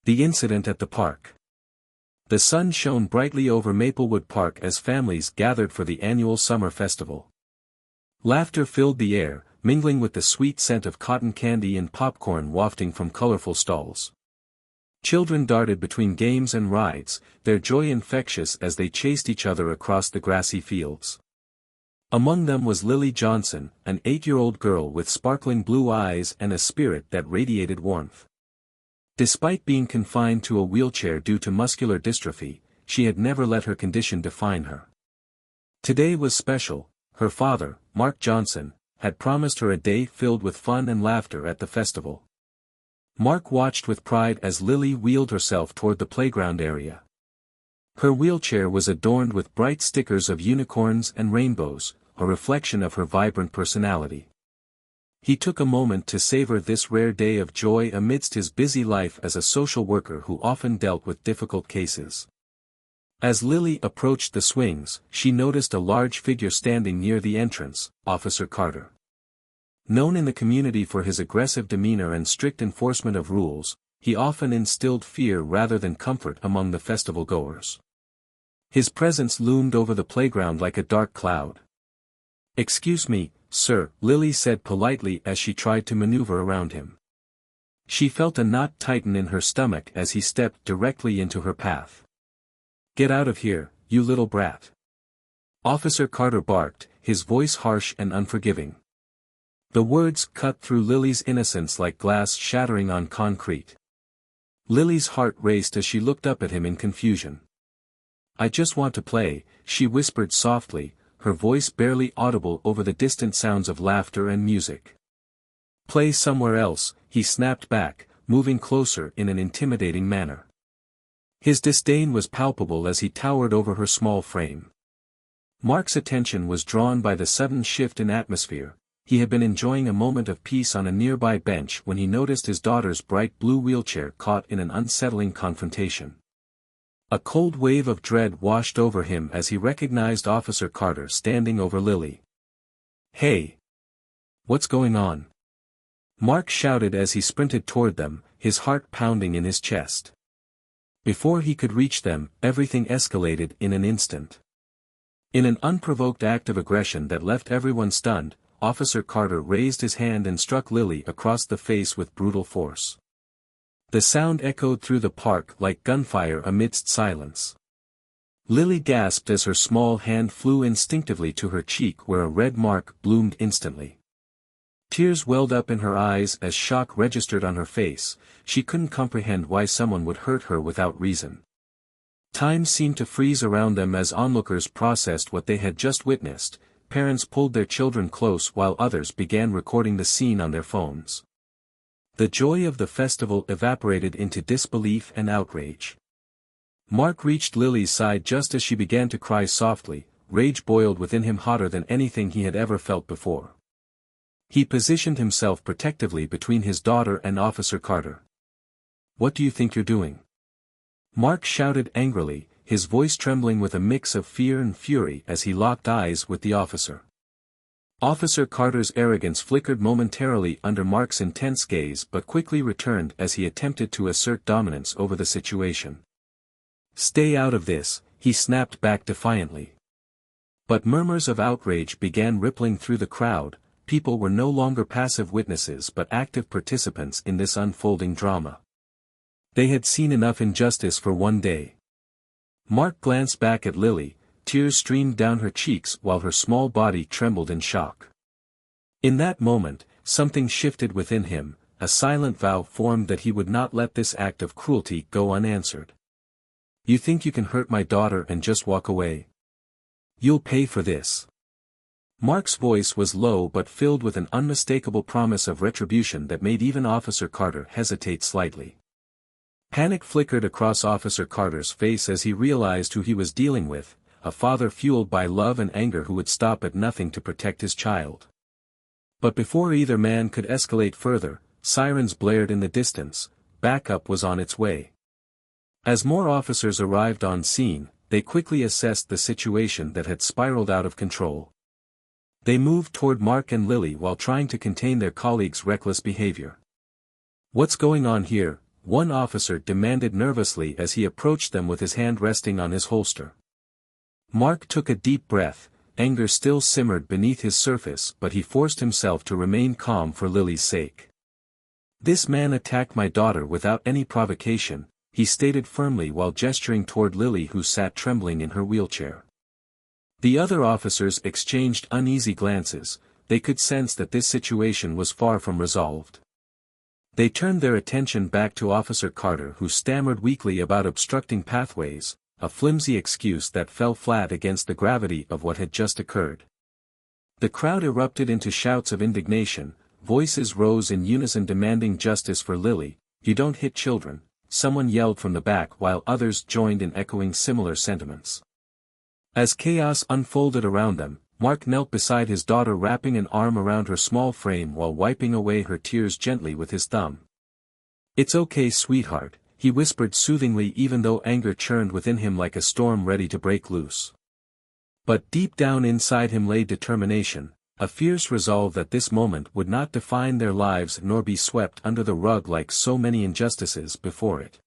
The incident at the park. The sun shone brightly over Maplewood Park as families gathered for the annual summer festival. Laughter filled the air, mingling with the sweet scent of cotton candy and popcorn wafting from colorful stalls. Children darted between games and rides, their joy infectious as they chased each other across the grassy fields. Among them was Lily Johnson, an 8-year-old girl with sparkling blue eyes and a spirit that radiated warmth. Despite being confined to a wheelchair due to muscular dystrophy, she had never let her condition define her. Today was special. Her father, Mark Johnson, had promised her a day filled with fun and laughter at the festival. Mark watched with pride as Lily wheeled herself toward the playground area. Her wheelchair was adorned with bright stickers of unicorns and rainbows, a reflection of her vibrant personality. He took a moment to savor this rare day of joy amidst his busy life as a social worker who often dealt with difficult cases. As Lily approached the swings, she noticed a large figure standing near the entrance, Officer Carter. Known in the community for his aggressive demeanor and strict enforcement of rules, he often instilled fear rather than comfort among the festival-goers. His presence loomed over the playground like a dark cloud. "Excuse me, sir," Lily said politely as she tried to maneuver around him. She felt a knot tighten in her stomach as he stepped directly into her path. "Get out of here, you little brat!" Officer Carter barked, his voice harsh and unforgiving. The words cut through Lily's innocence like glass shattering on concrete. Lily's heart raced as she looked up at him in confusion. "I just want to play," she whispered softly, her voice barely audible over the distant sounds of laughter and music. "Play somewhere else," he snapped back, moving closer in an intimidating manner. His disdain was palpable as he towered over her small frame. Mark's attention was drawn by the sudden shift in atmosphere. He had been enjoying a moment of peace on a nearby bench when he noticed his daughter's bright blue wheelchair caught in an unsettling confrontation. A cold wave of dread washed over him as he recognized Officer Carter standing over Lily. "Hey! What's going on?" Mark shouted as he sprinted toward them, his heart pounding in his chest. Before he could reach them, everything escalated in an instant. In an unprovoked act of aggression that left everyone stunned, Officer Carter raised his hand and struck Lily across the face with brutal force. The sound echoed through the park like gunfire amidst silence. Lily gasped as her small hand flew instinctively to her cheek where a red mark bloomed instantly. Tears welled up in her eyes as shock registered on her face. She couldn't comprehend why someone would hurt her without reason. Time seemed to freeze around them as onlookers processed what they had just witnessed. Parents pulled their children close while others began recording the scene on their phones. The joy of the festival evaporated into disbelief and outrage. Mark reached Lily's side just as she began to cry softly. Rage boiled within him hotter than anything he had ever felt before. He positioned himself protectively between his daughter and Officer Carter. "What do you think you're doing?" Mark shouted angrily, his voice trembling with a mix of fear and fury as he locked eyes with the officer. Officer Carter's arrogance flickered momentarily under Mark's intense gaze but quickly returned as he attempted to assert dominance over the situation. "Stay out of this," he snapped back defiantly. But murmurs of outrage began rippling through the crowd. People were no longer passive witnesses but active participants in this unfolding drama. They had seen enough injustice for one day. Mark glanced back at Lily. Tears streamed down her cheeks while her small body trembled in shock. In that moment, something shifted within him, a silent vow formed that he would not let this act of cruelty go unanswered. "You think you can hurt my daughter and just walk away? You'll pay for this." Mark's voice was low but filled with an unmistakable promise of retribution that made even Officer Carter hesitate slightly. Panic flickered across Officer Carter's face as he realized who he was dealing with, a father fueled by love and anger who would stop at nothing to protect his child. But before either man could escalate further, sirens blared in the distance. Backup was on its way. As more officers arrived on scene, they quickly assessed the situation that had spiraled out of control. They moved toward Mark and Lily while trying to contain their colleagues' reckless behavior. "What's going on here?" one officer demanded nervously as he approached them with his hand resting on his holster. Mark took a deep breath. Anger still simmered beneath his surface, but he forced himself to remain calm for Lily's sake. "This man attacked my daughter without any provocation," he stated firmly while gesturing toward Lily, who sat trembling in her wheelchair. The other officers exchanged uneasy glances. They could sense that this situation was far from resolved. They turned their attention back to Officer Carter, who stammered weakly about obstructing pathways, a flimsy excuse that fell flat against the gravity of what had just occurred. The crowd erupted into shouts of indignation. Voices rose in unison demanding justice for Lily. "You don't hit children," someone yelled from the back, while others joined in echoing similar sentiments. As chaos unfolded around them, Mark knelt beside his daughter, wrapping an arm around her small frame while wiping away her tears gently with his thumb. "It's okay, sweetheart," he whispered soothingly, even though anger churned within him like a storm ready to break loose. But deep down inside him lay determination, a fierce resolve that this moment would not define their lives nor be swept under the rug like so many injustices before it.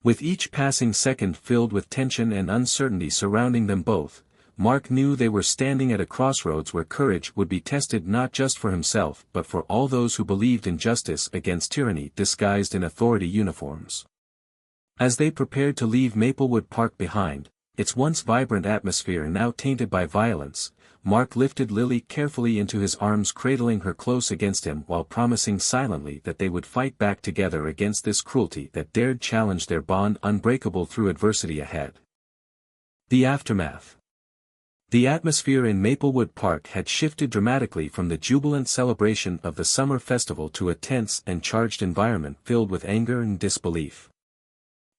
With each passing second filled with tension and uncertainty surrounding them both, Mark knew they were standing at a crossroads where courage would be tested, not just for himself but for all those who believed in justice against tyranny disguised in authority uniforms. As they prepared to leave Maplewood Park behind, its once vibrant atmosphere now tainted by violence, Mark lifted Lily carefully into his arms, cradling her close against him while promising silently that they would fight back together against this cruelty that dared challenge their bond, unbreakable through adversity ahead. The aftermath. The atmosphere in Maplewood Park had shifted dramatically from the jubilant celebration of the summer festival to a tense and charged environment filled with anger and disbelief.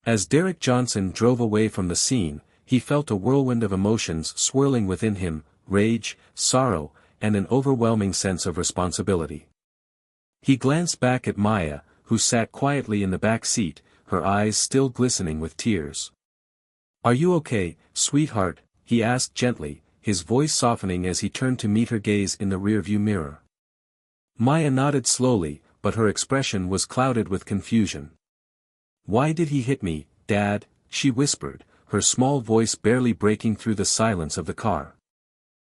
As Derek Johnson drove away from the scene, he felt a whirlwind of emotions swirling within him: rage, sorrow, and an overwhelming sense of responsibility. He glanced back at Maya, who sat quietly in the back seat, her eyes still glistening with tears. "Are you okay, sweetheart?" he asked gently, his voice softening as he turned to meet her gaze in the rearview mirror. Maya nodded slowly, but her expression was clouded with confusion. "Why did he hit me, Dad?" she whispered, her small voice barely breaking through the silence of the car.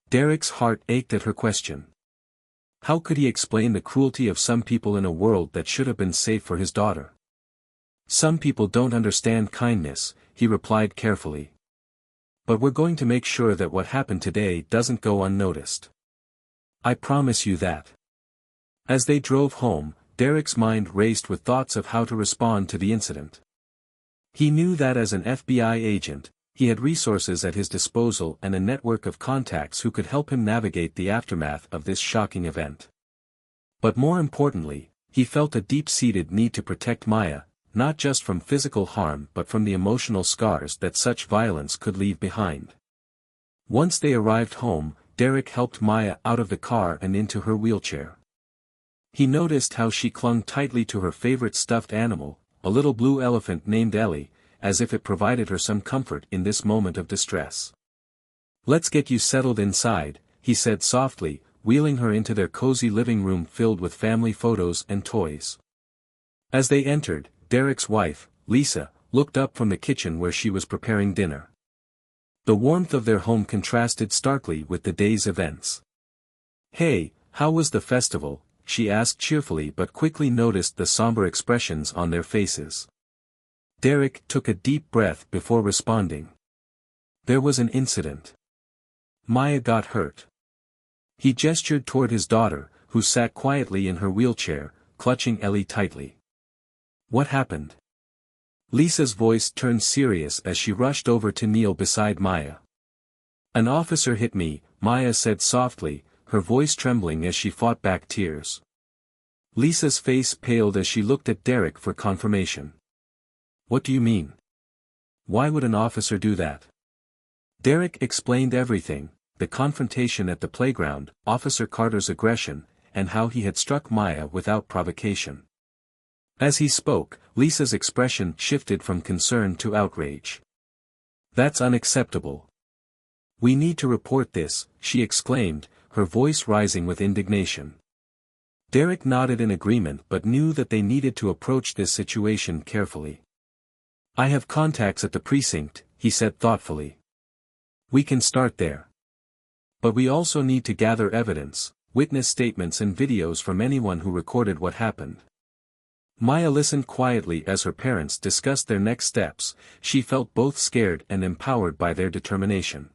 Derek's heart ached at her question. How could he explain the cruelty of some people in a world that should have been safe for his daughter? "Some people don't understand kindness," he replied carefully. "But we're going to make sure that what happened today doesn't go unnoticed. I promise you that." As they drove home, Derek's mind raced with thoughts of how to respond to the incident. He knew that as an FBI agent, he had resources at his disposal and a network of contacts who could help him navigate the aftermath of this shocking event. But more importantly, he felt a deep-seated need to protect Maya, not just from physical harm but from the emotional scars that such violence could leave behind. Once they arrived home, Derek helped Maya out of the car and into her wheelchair. He noticed how she clung tightly to her favorite stuffed animal, a little blue elephant named Ellie, as if it provided her some comfort in this moment of distress. "Let's get you settled inside," he said softly, wheeling her into their cozy living room filled with family photos and toys. As they entered, Derek's wife, Lisa, looked up from the kitchen where she was preparing dinner. The warmth of their home contrasted starkly with the day's events. "Hey, how was the festival?" she asked cheerfully, but quickly noticed the somber expressions on their faces. Derek took a deep breath before responding. "There was an incident. Maya got hurt." He gestured toward his daughter, who sat quietly in her wheelchair, clutching Ellie tightly. "What happened?" Lisa's voice turned serious as she rushed over to kneel beside Maya. "An officer hit me," Maya said softly, her voice trembling as she fought back tears. Lisa's face paled as she looked at Derek for confirmation. "What do you mean? Why would an officer do that?" Derek explained everything: the confrontation at the playground, Officer Carter's aggression, and how he had struck Maya without provocation. As he spoke, Lisa's expression shifted from concern to outrage. "That's unacceptable. We need to report this," she exclaimed, her voice rising with indignation. Derek nodded in agreement but knew that they needed to approach this situation carefully. "I have contacts at the precinct," he said thoughtfully. "We can start there. But we also need to gather evidence, witness statements and videos from anyone who recorded what happened." Maya listened quietly as her parents discussed their next steps. She felt both scared and empowered by their determination.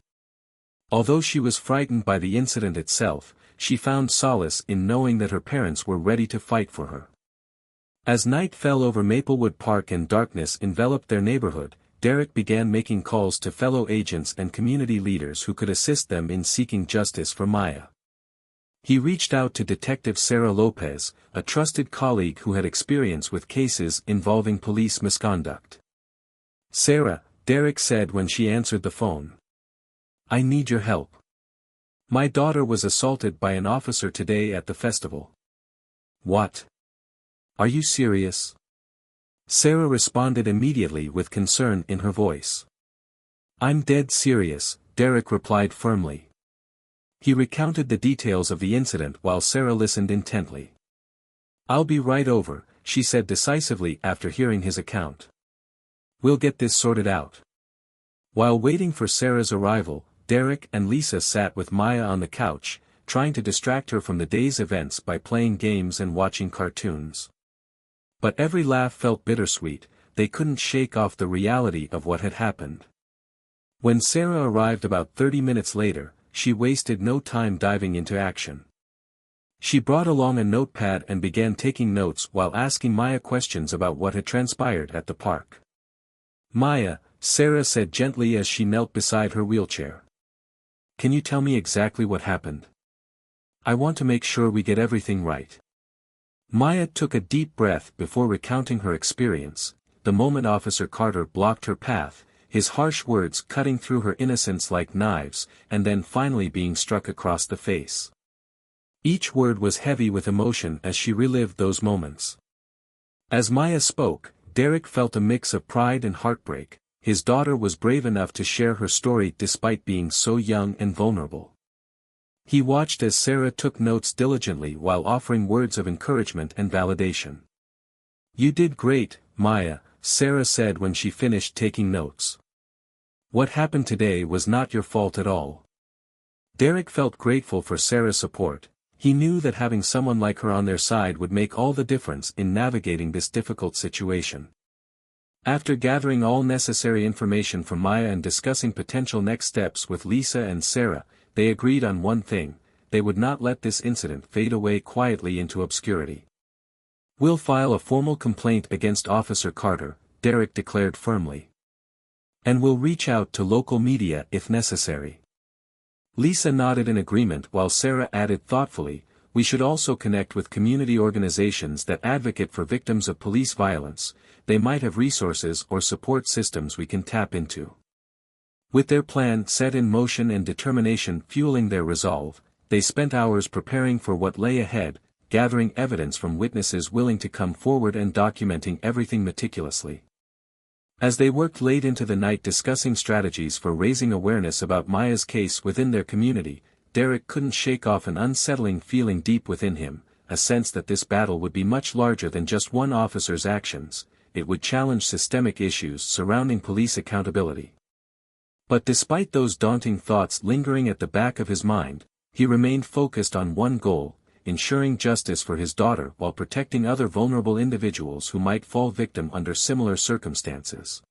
Although she was frightened by the incident itself, she found solace in knowing that her parents were ready to fight for her. As night fell over Maplewood Park and darkness enveloped their neighborhood, Derek began making calls to fellow agents and community leaders who could assist them in seeking justice for Maya. He reached out to Detective Sarah Lopez, a trusted colleague who had experience with cases involving police misconduct. "Sarah," Derek said when she answered the phone. "I need your help. My daughter was assaulted by an officer today at the festival." "What? Are you serious?" Sarah responded immediately with concern in her voice. "I'm dead serious," Derek replied firmly. He recounted the details of the incident while Sarah listened intently. "I'll be right over," she said decisively after hearing his account. "We'll get this sorted out." While waiting for Sarah's arrival, Derek and Lisa sat with Maya on the couch, trying to distract her from the day's events by playing games and watching cartoons. But every laugh felt bittersweet. They couldn't shake off the reality of what had happened. When Sarah arrived about 30 minutes later, she wasted no time diving into action. She brought along a notepad and began taking notes while asking Maya questions about what had transpired at the park. "Maya," Sarah said gently as she knelt beside her wheelchair. "Can you tell me exactly what happened? I want to make sure we get everything right." Maya took a deep breath before recounting her experience. The moment Officer Carter blocked her path, his harsh words cutting through her innocence like knives, and then finally being struck across the face. Each word was heavy with emotion as she relived those moments. As Maya spoke, Derek felt a mix of pride and heartbreak. His daughter was brave enough to share her story despite being so young and vulnerable. He watched as Sarah took notes diligently while offering words of encouragement and validation. "You did great, Maya," Sarah said when she finished taking notes. "What happened today was not your fault at all." Derek felt grateful for Sarah's support. He knew that having someone like her on their side would make all the difference in navigating this difficult situation. After gathering all necessary information from Maya and discussing potential next steps with Lisa and Sarah, they agreed on one thing: they would not let this incident fade away quietly into obscurity. "We'll file a formal complaint against Officer Carter," Derek declared firmly. "And we'll reach out to local media if necessary." Lisa nodded in agreement while Sarah added thoughtfully, "We should also connect with community organizations that advocate for victims of police violence. They might have resources or support systems we can tap into." With their plan set in motion and determination fueling their resolve, they spent hours preparing for what lay ahead, gathering evidence from witnesses willing to come forward and documenting everything meticulously. As they worked late into the night discussing strategies for raising awareness about Maya's case within their community, Derek couldn't shake off an unsettling feeling deep within him, a sense that this battle would be much larger than just one officer's actions. It would challenge systemic issues surrounding police accountability. But despite those daunting thoughts lingering at the back of his mind, he remained focused on one goal: ensuring justice for his daughter while protecting other vulnerable individuals who might fall victim under similar circumstances.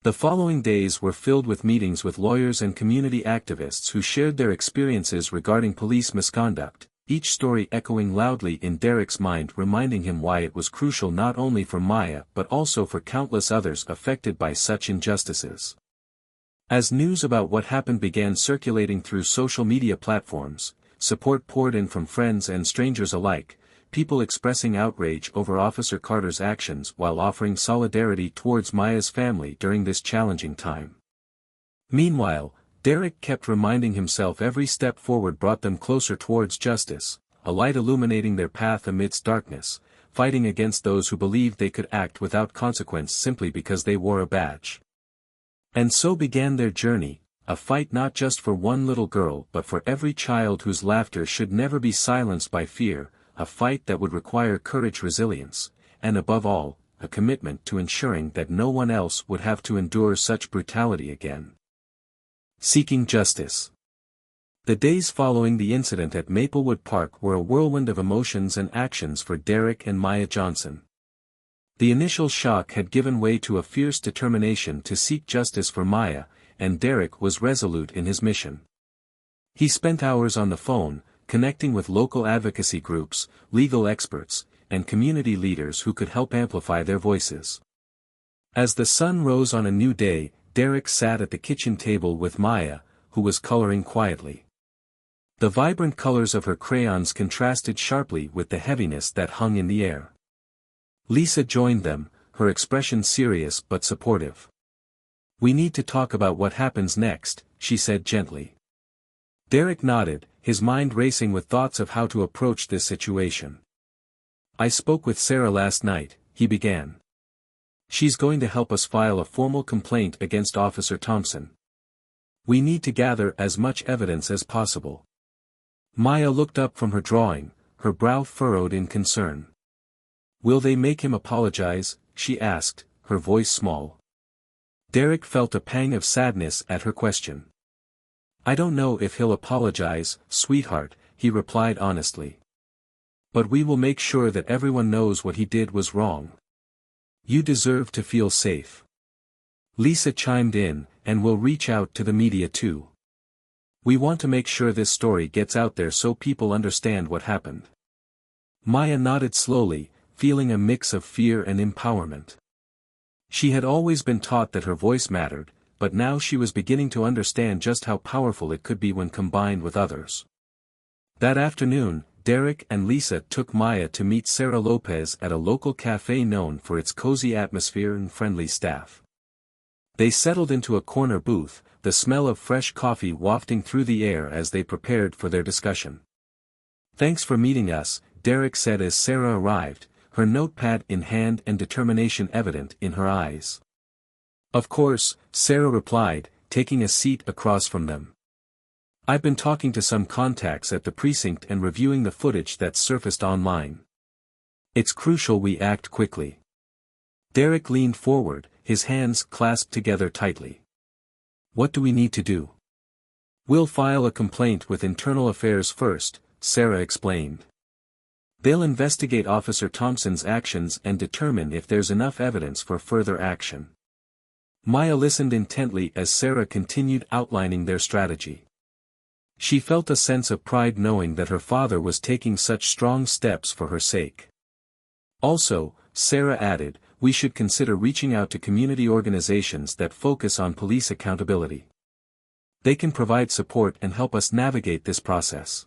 The following days were filled with meetings with lawyers and community activists who shared their experiences regarding police misconduct, each story echoing loudly in Derek's mind, reminding him why it was crucial not only for Maya but also for countless others affected by such injustices. As news about what happened began circulating through social media platforms, support poured in from friends and strangers alike, people expressing outrage over Officer Carter's actions while offering solidarity towards Maya's family during this challenging time. Meanwhile, Derek kept reminding himself every step forward brought them closer towards justice, a light illuminating their path amidst darkness, fighting against those who believed they could act without consequence simply because they wore a badge. And so began their journey, a fight not just for one little girl but for every child whose laughter should never be silenced by fear, a fight that would require courage, resilience, and above all, a commitment to ensuring that no one else would have to endure such brutality again. Seeking justice. The days following the incident at Maplewood Park were a whirlwind of emotions and actions for Derek and Maya Johnson. The initial shock had given way to a fierce determination to seek justice for Maya, and Derek was resolute in his mission. He spent hours on the phone, connecting with local advocacy groups, legal experts, and community leaders who could help amplify their voices. As the sun rose on a new day, Derek sat at the kitchen table with Maya, who was coloring quietly. The vibrant colors of her crayons contrasted sharply with the heaviness that hung in the air. Lisa joined them, her expression serious but supportive. "We need to talk about what happens next," she said gently. Derek nodded, his mind racing with thoughts of how to approach this situation. "I spoke with Sarah last night," he began. "She's going to help us file a formal complaint against Officer Thompson. We need to gather as much evidence as possible." Maya looked up from her drawing, her brow furrowed in concern. "Will they make him apologize?" she asked, her voice small. Derek felt a pang of sadness at her question. "I don't know if he'll apologize, sweetheart," he replied honestly. "But we will make sure that everyone knows what he did was wrong. You deserve to feel safe." Lisa chimed in, "And we'll reach out to the media too. We want to make sure this story gets out there so people understand what happened." Maya nodded slowly, feeling a mix of fear and empowerment. She had always been taught that her voice mattered, but now she was beginning to understand just how powerful it could be when combined with others. That afternoon, Derek and Lisa took Maya to meet Sarah Lopez at a local cafe known for its cozy atmosphere and friendly staff. They settled into a corner booth, the smell of fresh coffee wafting through the air as they prepared for their discussion. "Thanks for meeting us," Derek said as Sarah arrived, her notepad in hand and determination evident in her eyes. "Of course," Sarah replied, taking a seat across from them. "I've been talking to some contacts at the precinct and reviewing the footage that's surfaced online. It's crucial we act quickly." Derek leaned forward, his hands clasped together tightly. "What do we need to do?" "We'll file a complaint with Internal Affairs first," Sarah explained. "They'll investigate Officer Thompson's actions and determine if there's enough evidence for further action." Maya listened intently as Sarah continued outlining their strategy. She felt a sense of pride knowing that her father was taking such strong steps for her sake. "Also," Sarah added, "we should consider reaching out to community organizations that focus on police accountability. They can provide support and help us navigate this process."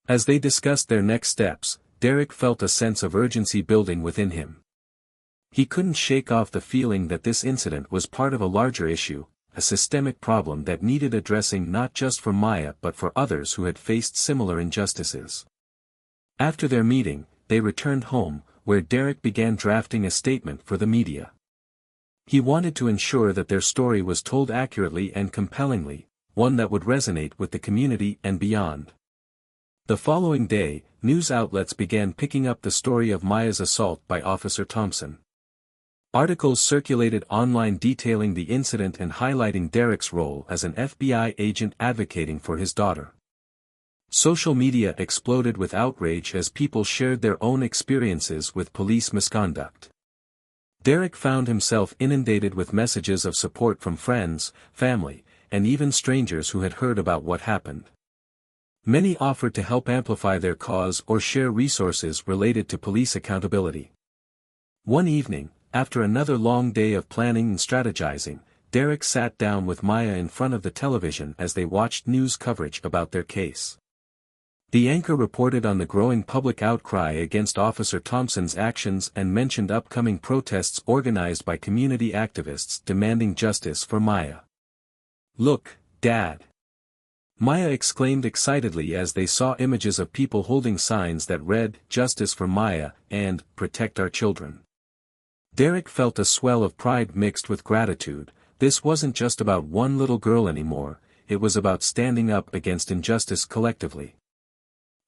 As they discussed their next steps, Derek felt a sense of urgency building within him. He couldn't shake off the feeling that this incident was part of a larger issue, a systemic problem that needed addressing not just for Maya but for others who had faced similar injustices. After their meeting, they returned home, where Derek began drafting a statement for the media. He wanted to ensure that their story was told accurately and compellingly, one that would resonate with the community and beyond. The following day, news outlets began picking up the story of Maya's assault by Officer Thompson. Articles circulated online detailing the incident and highlighting Derek's role as an FBI agent advocating for his daughter. Social media exploded with outrage as people shared their own experiences with police misconduct. Derek found himself inundated with messages of support from friends, family, and even strangers who had heard about what happened. Many offered to help amplify their cause or share resources related to police accountability. One evening, after another long day of planning and strategizing, Derek sat down with Maya in front of the television as they watched news coverage about their case. The anchor reported on the growing public outcry against Officer Thompson's actions and mentioned upcoming protests organized by community activists demanding justice for Maya. "Look, Dad!" Maya exclaimed excitedly as they saw images of people holding signs that read, "Justice for Maya," and "Protect our children." Derek felt a swell of pride mixed with gratitude. This wasn't just about one little girl anymore, it was about standing up against injustice collectively.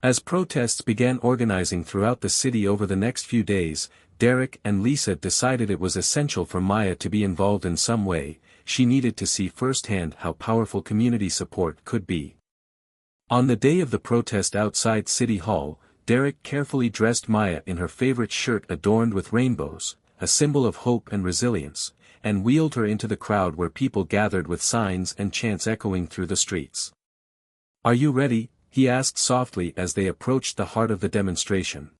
As protests began organizing throughout the city over the next few days, Derek and Lisa decided it was essential for Maya to be involved in some way. She needed to see firsthand how powerful community support could be. On the day of the protest outside City Hall, Derek carefully dressed Maya in her favorite shirt adorned with rainbows, a symbol of hope and resilience, and wheeled her into the crowd where people gathered with signs and chants echoing through the streets. "Are you ready?" he asked softly as they approached the heart of the demonstration.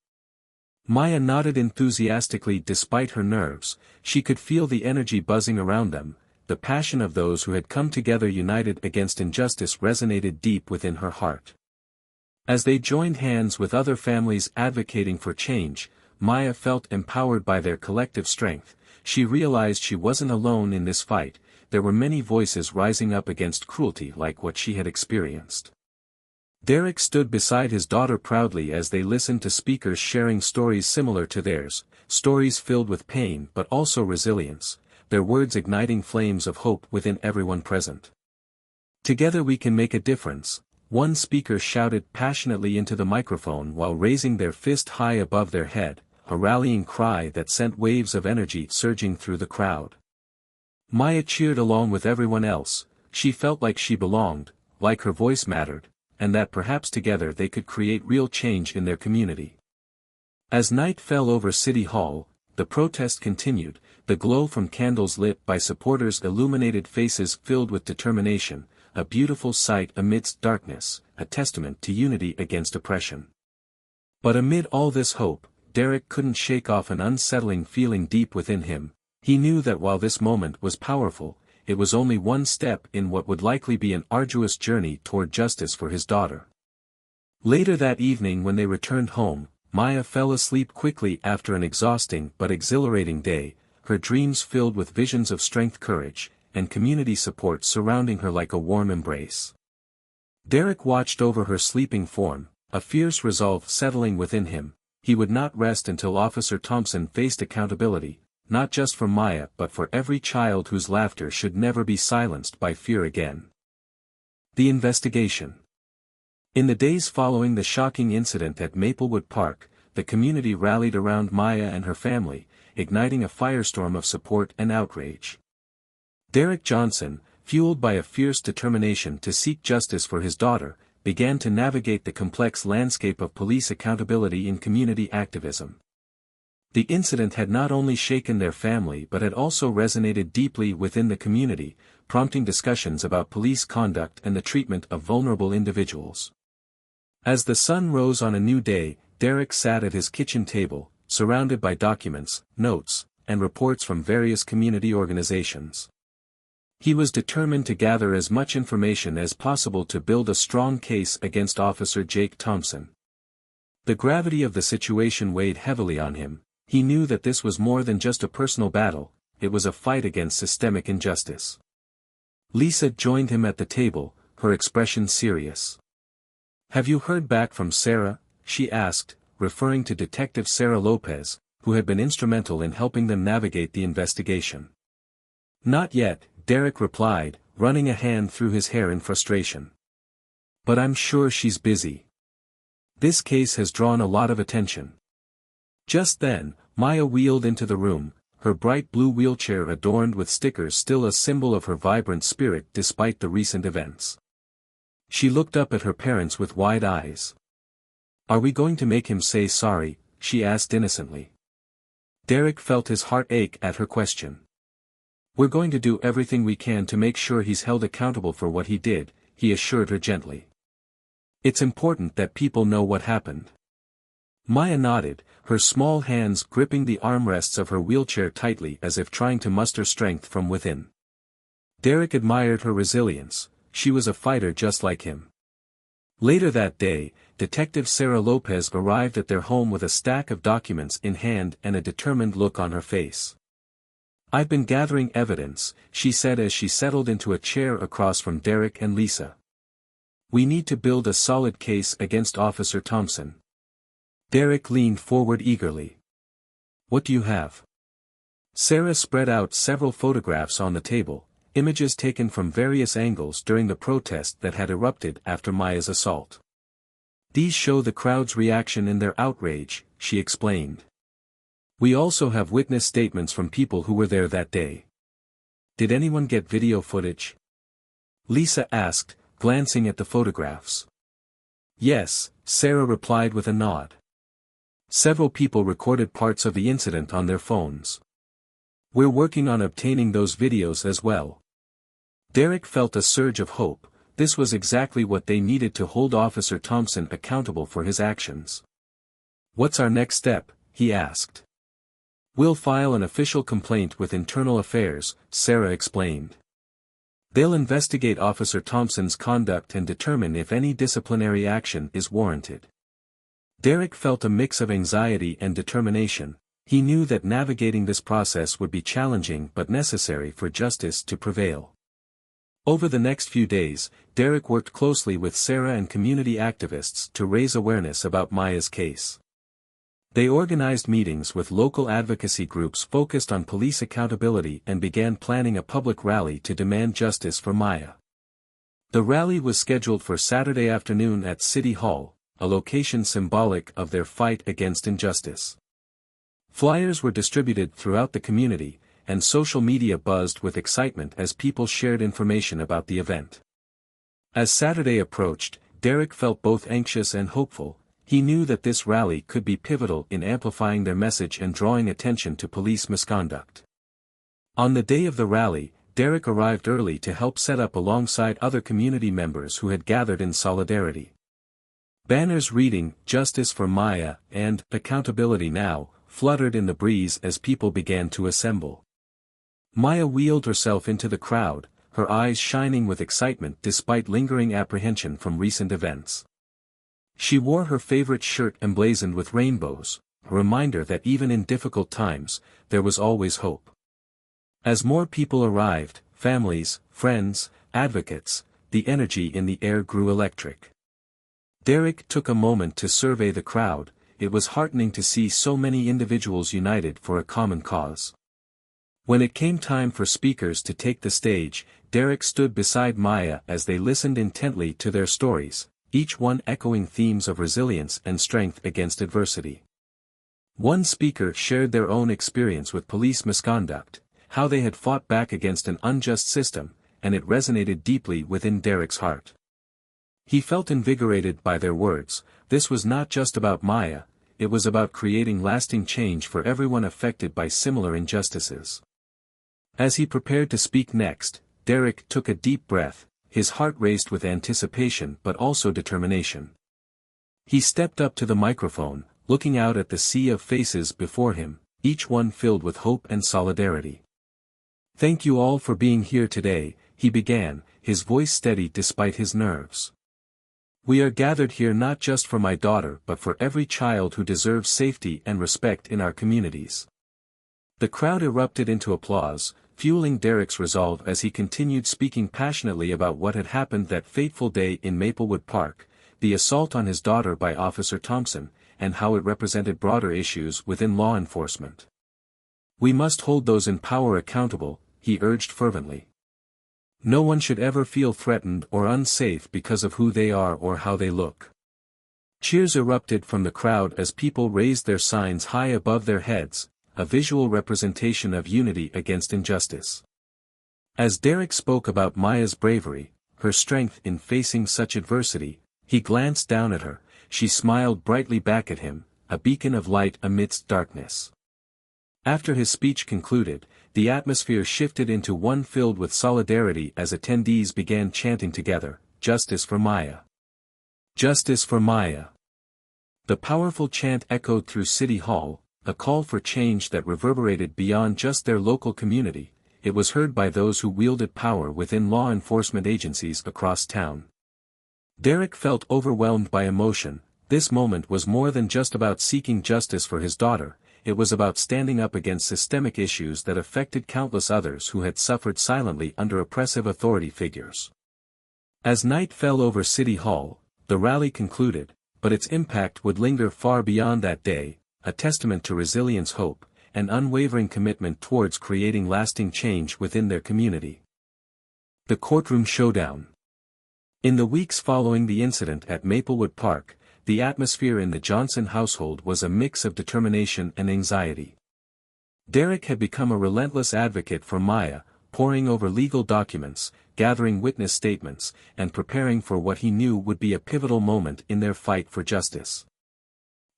Maya nodded enthusiastically despite her nerves. She could feel the energy buzzing around them. The passion of those who had come together united against injustice resonated deep within her heart. As they joined hands with other families advocating for change, Maya felt empowered by their collective strength. She realized she wasn't alone in this fight. There were many voices rising up against cruelty like what she had experienced. Derek stood beside his daughter proudly as they listened to speakers sharing stories similar to theirs, stories filled with pain but also resilience, their words igniting flames of hope within everyone present. "Together we can make a difference," one speaker shouted passionately into the microphone while raising their fist high above their head, a rallying cry that sent waves of energy surging through the crowd. Maya cheered along with everyone else. She felt like she belonged, like her voice mattered, and that perhaps together they could create real change in their community. As night fell over City Hall, the protest continued, the glow from candles lit by supporters illuminated faces filled with determination, a beautiful sight amidst darkness, a testament to unity against oppression. But amid all this hope, Derek couldn't shake off an unsettling feeling deep within him. He knew that while this moment was powerful, it was only one step in what would likely be an arduous journey toward justice for his daughter. Later that evening when they returned home, Maya fell asleep quickly after an exhausting but exhilarating day, her dreams filled with visions of strength, courage, and community support surrounding her like a warm embrace. Derek watched over her sleeping form, a fierce resolve settling within him. He would not rest until Officer Thompson faced accountability, not just for Maya but for every child whose laughter should never be silenced by fear again. The investigation. In the days following the shocking incident at Maplewood Park, the community rallied around Maya and her family, igniting a firestorm of support and outrage. Derek Johnson, fueled by a fierce determination to seek justice for his daughter, began to navigate the complex landscape of police accountability and community activism. The incident had not only shaken their family but had also resonated deeply within the community, prompting discussions about police conduct and the treatment of vulnerable individuals. As the sun rose on a new day, Derek sat at his kitchen table, surrounded by documents, notes, and reports from various community organizations. He was determined to gather as much information as possible to build a strong case against Officer Jake Thompson. The gravity of the situation weighed heavily on him. He knew that this was more than just a personal battle, it was a fight against systemic injustice. Lisa joined him at the table, her expression serious. "Have you heard back from Sarah?" she asked, referring to Detective Sarah Lopez, who had been instrumental in helping them navigate the investigation. "Not yet," Derek replied, running a hand through his hair in frustration. "But I'm sure she's busy. This case has drawn a lot of attention." Just then, Maya wheeled into the room, her bright blue wheelchair adorned with stickers still a symbol of her vibrant spirit despite the recent events. She looked up at her parents with wide eyes. "Are we going to make him say sorry?" she asked innocently. Derek felt his heart ache at her question. "We're going to do everything we can to make sure he's held accountable for what he did," he assured her gently. "It's important that people know what happened." Maya nodded, her small hands gripping the armrests of her wheelchair tightly as if trying to muster strength from within. Derek admired her resilience. She was a fighter just like him. Later that day, Detective Sarah Lopez arrived at their home with a stack of documents in hand and a determined look on her face. "I've been gathering evidence," she said as she settled into a chair across from Derek and Lisa. "We need to build a solid case against Officer Thompson." Derek leaned forward eagerly. "What do you have?" Sarah spread out several photographs on the table, images taken from various angles during the protest that had erupted after Maya's assault. These show the crowd's reaction in their outrage, she explained. We also have witness statements from people who were there that day. Did anyone get video footage? Lisa asked, glancing at the photographs. Yes, Sarah replied with a nod. Several people recorded parts of the incident on their phones. We're working on obtaining those videos as well. Derek felt a surge of hope. This was exactly what they needed to hold Officer Thompson accountable for his actions. What's our next step? He asked. We'll file an official complaint with Internal Affairs, Sarah explained. They'll investigate Officer Thompson's conduct and determine if any disciplinary action is warranted. Derek felt a mix of anxiety and determination. He knew that navigating this process would be challenging but necessary for justice to prevail. Over the next few days, Derek worked closely with Sarah and community activists to raise awareness about Maya's case. They organized meetings with local advocacy groups focused on police accountability and began planning a public rally to demand justice for Maya. The rally was scheduled for Saturday afternoon at City Hall, a location symbolic of their fight against injustice. Flyers were distributed throughout the community, and social media buzzed with excitement as people shared information about the event. As Saturday approached, Derek felt both anxious and hopeful. He knew that this rally could be pivotal in amplifying their message and drawing attention to police misconduct. On the day of the rally, Derek arrived early to help set up alongside other community members who had gathered in solidarity. Banners reading, "Justice for Maya," and "Accountability Now," fluttered in the breeze as people began to assemble. Maya wheeled herself into the crowd, her eyes shining with excitement despite lingering apprehension from recent events. She wore her favorite shirt emblazoned with rainbows, a reminder that even in difficult times, there was always hope. As more people arrived, families, friends, advocates, the energy in the air grew electric. Derek took a moment to survey the crowd. It was heartening to see so many individuals united for a common cause. When it came time for speakers to take the stage, Derek stood beside Maya as they listened intently to their stories, each one echoing themes of resilience and strength against adversity. One speaker shared their own experience with police misconduct, how they had fought back against an unjust system, and it resonated deeply within Derek's heart. He felt invigorated by their words. This was not just about Maya, it was about creating lasting change for everyone affected by similar injustices. As he prepared to speak next, Derek took a deep breath, his heart raced with anticipation but also determination. He stepped up to the microphone, looking out at the sea of faces before him, each one filled with hope and solidarity. Thank you all for being here today, he began, his voice steady despite his nerves. We are gathered here not just for my daughter but for every child who deserves safety and respect in our communities. The crowd erupted into applause, fueling Derek's resolve as he continued speaking passionately about what had happened that fateful day in Maplewood Park, the assault on his daughter by Officer Thompson, and how it represented broader issues within law enforcement. We must hold those in power accountable, he urged fervently. No one should ever feel threatened or unsafe because of who they are or how they look. Cheers erupted from the crowd as people raised their signs high above their heads, a visual representation of unity against injustice. As Derek spoke about Maya's bravery, her strength in facing such adversity, he glanced down at her. She smiled brightly back at him, a beacon of light amidst darkness. After his speech concluded, the atmosphere shifted into one filled with solidarity as attendees began chanting together, "Justice for Maya. Justice for Maya." The powerful chant echoed through City Hall, a call for change that reverberated beyond just their local community. It was heard by those who wielded power within law enforcement agencies across town. Derek felt overwhelmed by emotion. This moment was more than just about seeking justice for his daughter, it was about standing up against systemic issues that affected countless others who had suffered silently under oppressive authority figures. As night fell over City Hall, the rally concluded, but its impact would linger far beyond that day, a testament to resilience, hope, and unwavering commitment towards creating lasting change within their community. The Courtroom Showdown. In the weeks following the incident at Maplewood Park, the atmosphere in the Johnson household was a mix of determination and anxiety. Derek had become a relentless advocate for Maya, poring over legal documents, gathering witness statements, and preparing for what he knew would be a pivotal moment in their fight for justice.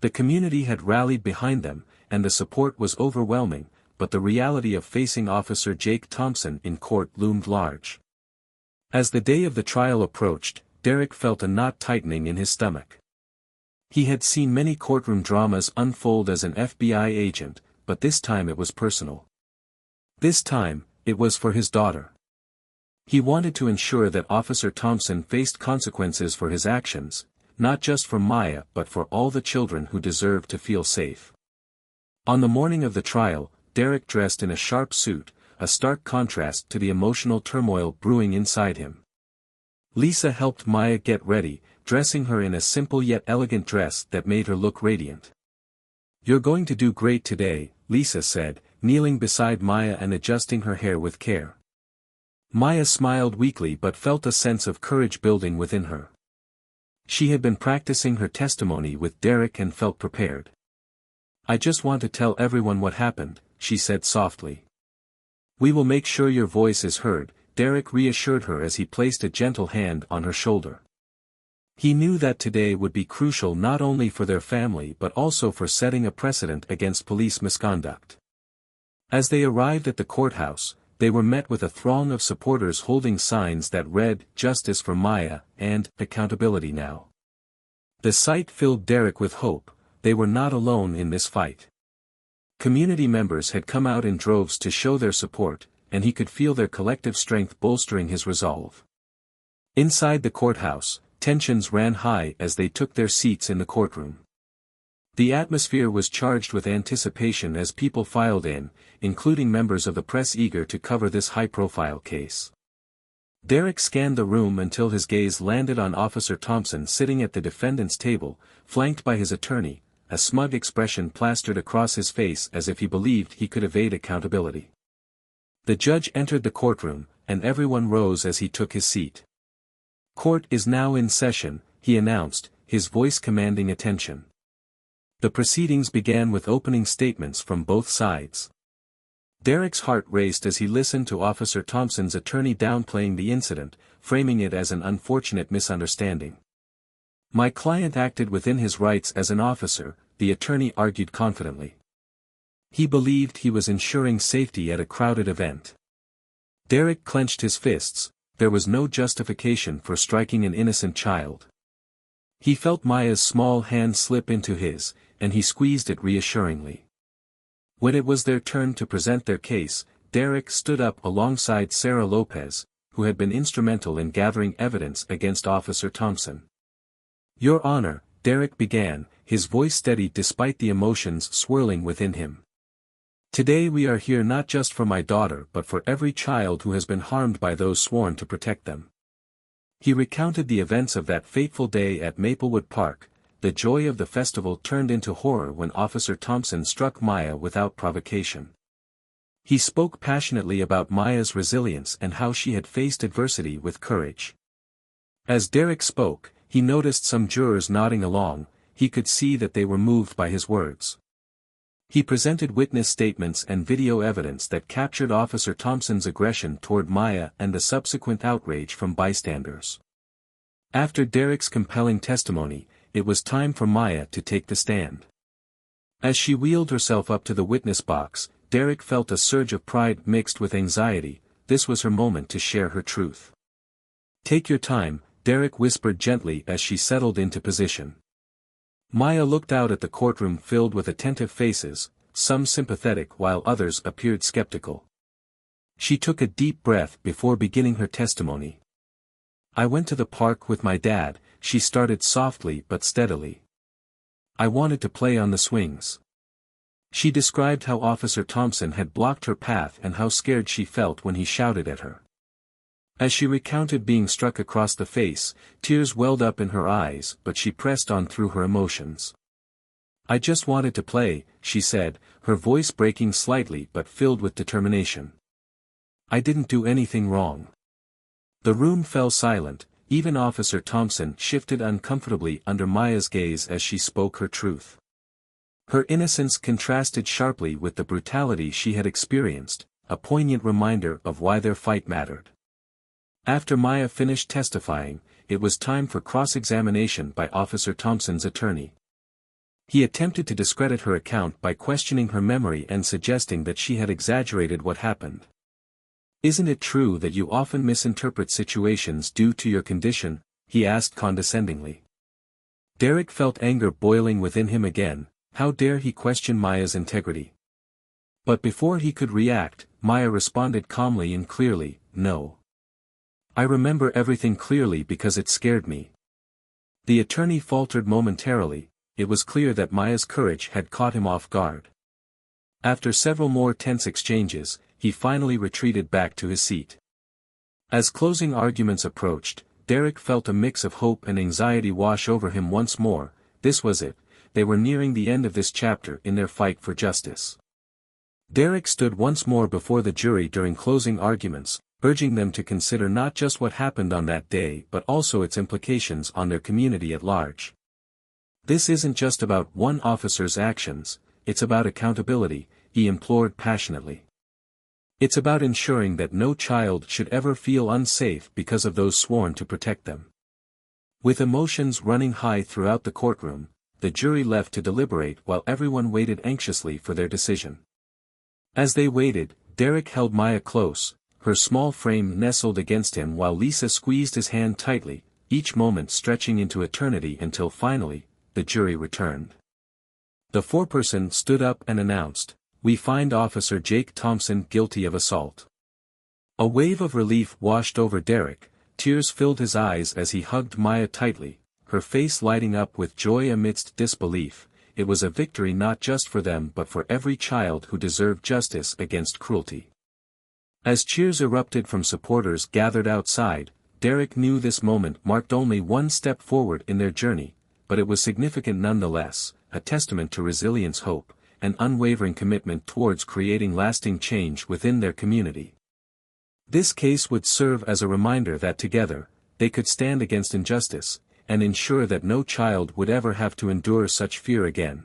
The community had rallied behind them, and the support was overwhelming, but the reality of facing Officer Jake Thompson in court loomed large. As the day of the trial approached, Derek felt a knot tightening in his stomach. He had seen many courtroom dramas unfold as an FBI agent, but this time it was personal. This time, it was for his daughter. He wanted to ensure that Officer Thompson faced consequences for his actions, not just for Maya but for all the children who deserved to feel safe. On the morning of the trial, Derek dressed in a sharp suit, a stark contrast to the emotional turmoil brewing inside him. Lisa helped Maya get ready, dressing her in a simple yet elegant dress that made her look radiant. "You're going to do great today," Lisa said, kneeling beside Maya and adjusting her hair with care. Maya smiled weakly but felt a sense of courage building within her. She had been practicing her testimony with Derek and felt prepared. "I just want to tell everyone what happened," she said softly. "We will make sure your voice is heard," Derek reassured her as he placed a gentle hand on her shoulder. He knew that today would be crucial not only for their family but also for setting a precedent against police misconduct. As they arrived at the courthouse, they were met with a throng of supporters holding signs that read, "Justice for Maya," and "Accountability Now." The sight filled Derek with hope. They were not alone in this fight. Community members had come out in droves to show their support, and he could feel their collective strength bolstering his resolve. Inside the courthouse, tensions ran high as they took their seats in the courtroom. The atmosphere was charged with anticipation as people filed in, including members of the press eager to cover this high-profile case. Derek scanned the room until his gaze landed on Officer Thompson sitting at the defendant's table, flanked by his attorney, a smug expression plastered across his face as if he believed he could evade accountability. The judge entered the courtroom, and everyone rose as he took his seat. "Court is now in session," he announced, his voice commanding attention. The proceedings began with opening statements from both sides. Derek's heart raced as he listened to Officer Thompson's attorney downplaying the incident, framing it as an unfortunate misunderstanding. "My client acted within his rights as an officer," the attorney argued confidently. He believed he was ensuring safety at a crowded event. Derek clenched his fists. There was no justification for striking an innocent child. He felt Maya's small hand slip into his, and he squeezed it reassuringly. When it was their turn to present their case, Derek stood up alongside Sarah Lopez, who had been instrumental in gathering evidence against Officer Thompson. "Your Honor," Derek began, his voice steady despite the emotions swirling within him. "Today we are here not just for my daughter but for every child who has been harmed by those sworn to protect them." He recounted the events of that fateful day at Maplewood Park. The joy of the festival turned into horror when Officer Thompson struck Maya without provocation. He spoke passionately about Maya's resilience and how she had faced adversity with courage. As Derek spoke, he noticed some jurors nodding along. He could see that they were moved by his words. He presented witness statements and video evidence that captured Officer Thompson's aggression toward Maya and the subsequent outrage from bystanders. After Derek's compelling testimony, it was time for Maya to take the stand. As she wheeled herself up to the witness box, Derek felt a surge of pride mixed with anxiety. This was her moment to share her truth. "Take your time," Derek whispered gently as she settled into position. Maya looked out at the courtroom filled with attentive faces, some sympathetic while others appeared skeptical. She took a deep breath before beginning her testimony. "I went to the park with my dad," she started softly but steadily. "I wanted to play on the swings." She described how Officer Thompson had blocked her path and how scared she felt when he shouted at her. As she recounted being struck across the face, tears welled up in her eyes but she pressed on through her emotions. "I just wanted to play," she said, her voice breaking slightly but filled with determination. "I didn't do anything wrong." The room fell silent, Even Officer Thompson shifted uncomfortably under Maya's gaze as she spoke her truth. Her innocence contrasted sharply with the brutality she had experienced, a poignant reminder of why their fight mattered. After Maya finished testifying, it was time for cross-examination by Officer Thompson's attorney. He attempted to discredit her account by questioning her memory and suggesting that she had exaggerated what happened. "Isn't it true that you often misinterpret situations due to your condition?" he asked condescendingly. Derek felt anger boiling within him again. How dare he question Maya's integrity? But before he could react, Maya responded calmly and clearly, "No. I remember everything clearly because it scared me." The attorney faltered momentarily. It was clear that Maya's courage had caught him off guard. After several more tense exchanges, he finally retreated back to his seat. As closing arguments approached, Derek felt a mix of hope and anxiety wash over him once more. This was it. They were nearing the end of this chapter in their fight for justice. Derek stood once more before the jury during closing arguments, urging them to consider not just what happened on that day but also its implications on their community at large. "This isn't just about one officer's actions, it's about accountability," he implored passionately. "It's about ensuring that no child should ever feel unsafe because of those sworn to protect them." With emotions running high throughout the courtroom, the jury left to deliberate while everyone waited anxiously for their decision. As they waited, Derek held Maya close, her small frame nestled against him while Lisa squeezed his hand tightly, each moment stretching into eternity until finally, the jury returned. The foreperson stood up and announced, "We find Officer Jake Thompson guilty of assault." A wave of relief washed over Derek, tears filled his eyes as he hugged Maya tightly, her face lighting up with joy amidst disbelief. It was a victory not just for them but for every child who deserved justice against cruelty. As cheers erupted from supporters gathered outside, Derek knew this moment marked only one step forward in their journey, but it was significant nonetheless, a testament to resilience, hope, and unwavering commitment towards creating lasting change within their community. This case would serve as a reminder that together, they could stand against injustice, and ensure that no child would ever have to endure such fear again.